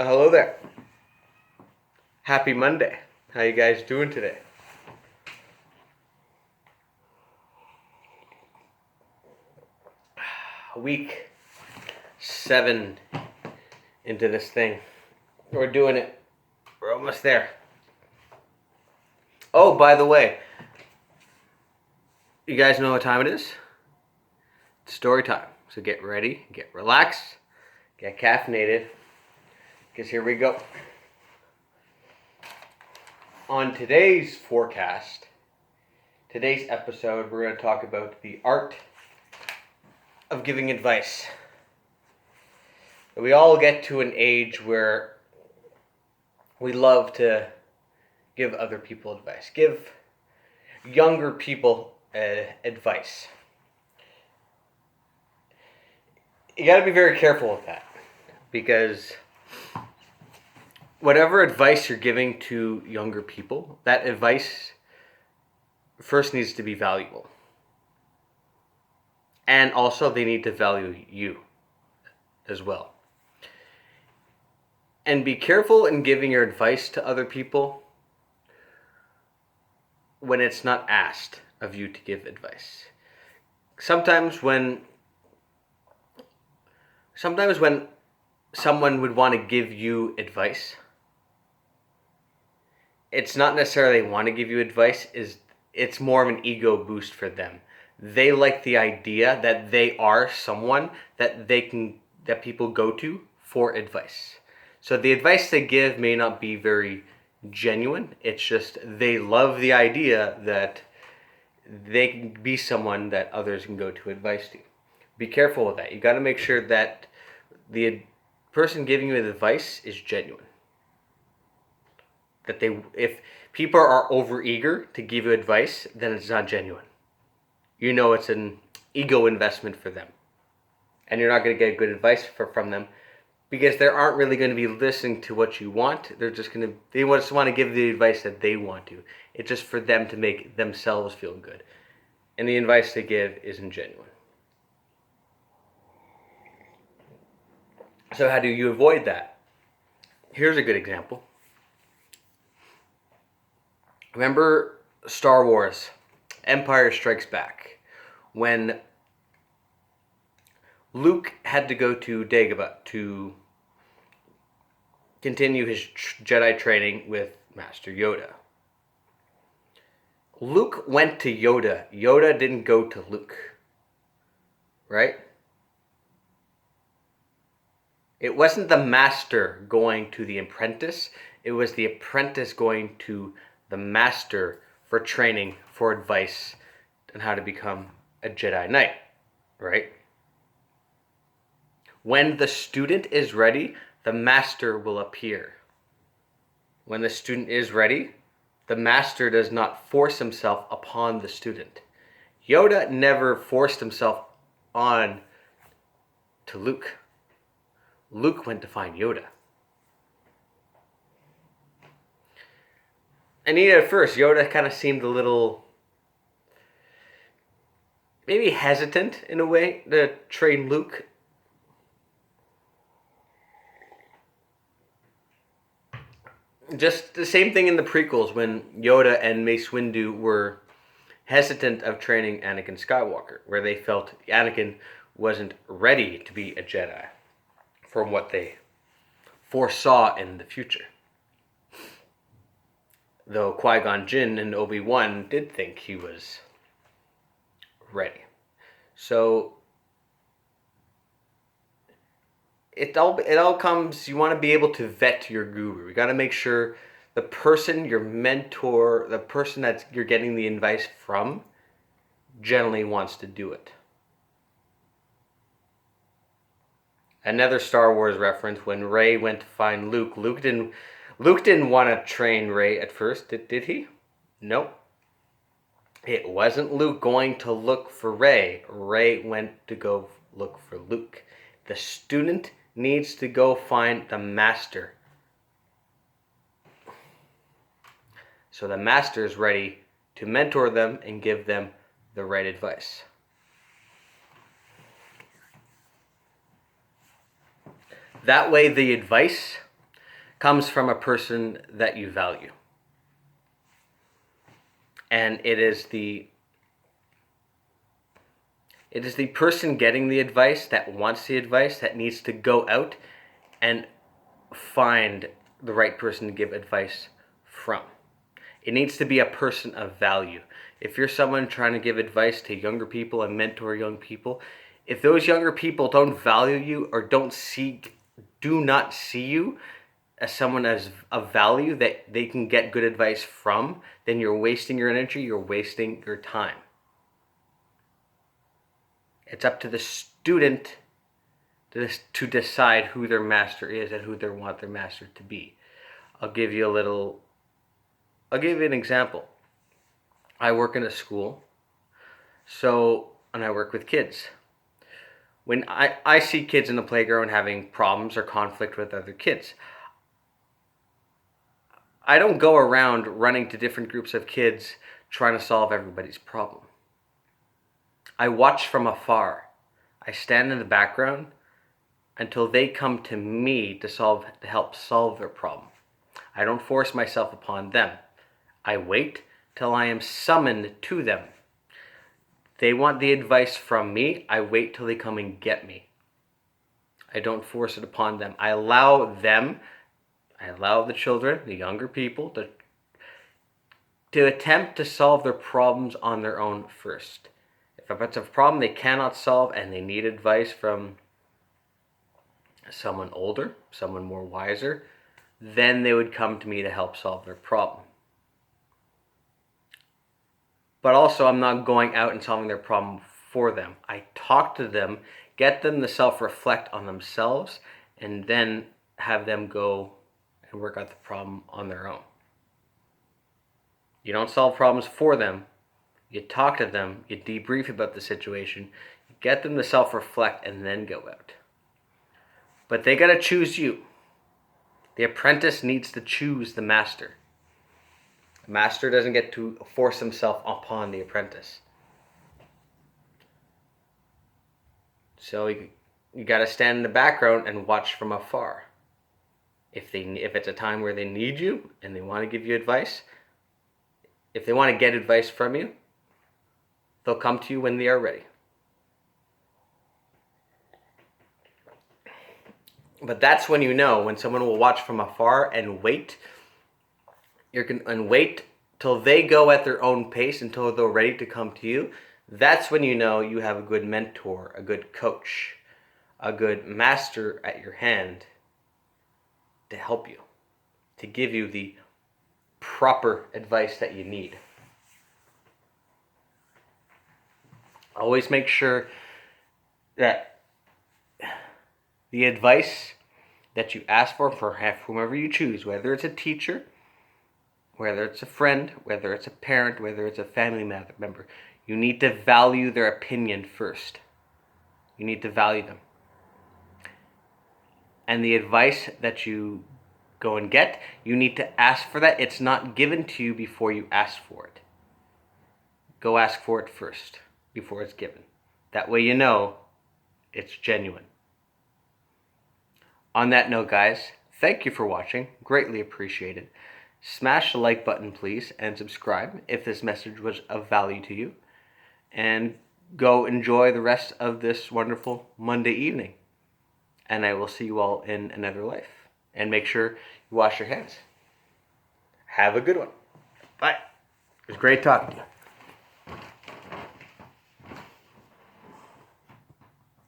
Hello there. Happy Monday. How you guys doing today? Week 7 into this thing. We're doing it. We're almost there. Oh, by the way, you guys know what time it is? It's story time. So get ready, get relaxed, get caffeinated, because here we go. On today's forecast, today's episode, we're going to talk about the art of giving advice. We all get to an age where we love to give other people advice, give younger people advice. You got to be very careful with that, because whatever advice you're giving to younger people, that advice first needs to be valuable. And also they need to value you as well. And be careful in giving your advice to other people when it's not asked of you to give advice. Sometimes when someone would want to give you advice, it's not necessarily they want to give you advice, it's more of an ego boost for them. They like the idea that they are someone that people go to for advice. So the advice they give may not be very genuine. It's just they love the idea that they can be someone that others can go to advice to. Be careful with that. You got to make sure that the person giving you advice is genuine. That if people are overeager to give you advice, then it's not genuine. You know it's an ego investment for them. And you're not going to get good advice from them, because they aren't really going to be listening to what you want. They just want to give the advice that they want to. It's just for them to make themselves feel good. And the advice they give isn't genuine. So how do you avoid that? Here's a good example. Remember Star Wars, Empire Strikes Back, when Luke had to go to Dagobah to continue his Jedi training with Master Yoda. Luke went to Yoda. Yoda didn't go to Luke. Right? It wasn't the master going to the apprentice. It was the apprentice going to the master for training, for advice on how to become a Jedi Knight. Right? When the student is ready, the master will appear. When the student is ready, the master does not force himself upon the student. Yoda never forced himself on to Luke. Luke went to find Yoda. And even at first, Yoda kind of seemed a little, maybe hesitant in a way to train Luke. Just the same thing in the prequels when Yoda and Mace Windu were hesitant of training Anakin Skywalker, where they felt Anakin wasn't ready to be a Jedi from what they foresaw in the future. Though Qui-Gon Jinn and Obi-Wan did think he was ready. So it all comes, you want to be able to vet your guru. You got to make sure the person, your mentor, the person that you're getting the advice from, generally wants to do it. Another Star Wars reference, when Rey went to find Luke, Luke didn't want to train Rey at first, did he? Nope. It wasn't Luke going to look for Rey. Rey went to go look for Luke. The student needs to go find the master. So the master is ready to mentor them and give them the right advice. That way the advice comes from a person that you value. And it is the person getting the advice that wants the advice that needs to go out and find the right person to give advice from. It needs to be a person of value. If you're someone trying to give advice to younger people and mentor young people, if those younger people don't value you or do not see you as someone as of value that they can get good advice from, then you're wasting your energy, you're wasting your time. It's up to the student to decide who their master is and who they want their master to be. I'll give you an example. I work in a school, and I work with kids. When I see kids in the playground having problems or conflict with other kids, I don't go around running to different groups of kids trying to solve everybody's problem. I watch from afar. I stand in the background until they come to me to help solve their problem. I don't force myself upon them. I wait till I am summoned to them. They want the advice from me. I wait till they come and get me. I don't force it upon them. I allow the children, the younger people, to attempt to solve their problems on their own first. If it's a problem they cannot solve and they need advice from someone older, someone more wiser, then they would come to me to help solve their problem. But also, I'm not going out and solving their problem for them. I talk to them, get them to self-reflect on themselves, and then have them go and work out the problem on their own. You don't solve problems for them. You talk to them, you debrief about the situation, you get them to self-reflect, and then go out. But they gotta choose you. The apprentice needs to choose the master. The master doesn't get to force himself upon the apprentice. So you gotta stand in the background and watch from afar. If it's a time where they need you and they want to give you advice, if they want to get advice from you, they'll come to you when they are ready. But that's when you know when someone will watch from afar and wait. Wait till they go at their own pace until they're ready to come to you. That's when you know you have a good mentor, a good coach, a good master at your hand to help you, to give you the proper advice that you need. Always make sure that the advice that you ask for whomever you choose, whether it's a teacher, whether it's a friend, whether it's a parent, whether it's a family member, you need to value their opinion first. You need to value them. And the advice that you go and get, you need to ask for that. It's not given to you before you ask for it. Go ask for it first before it's given. That way you know it's genuine. On that note, guys, thank you for watching. Greatly appreciated. Smash the like button, please, and subscribe if this message was of value to you. And go enjoy the rest of this wonderful Monday evening. And I will see you all in another life. And make sure you wash your hands. Have a good one. Bye. It was great talking to you.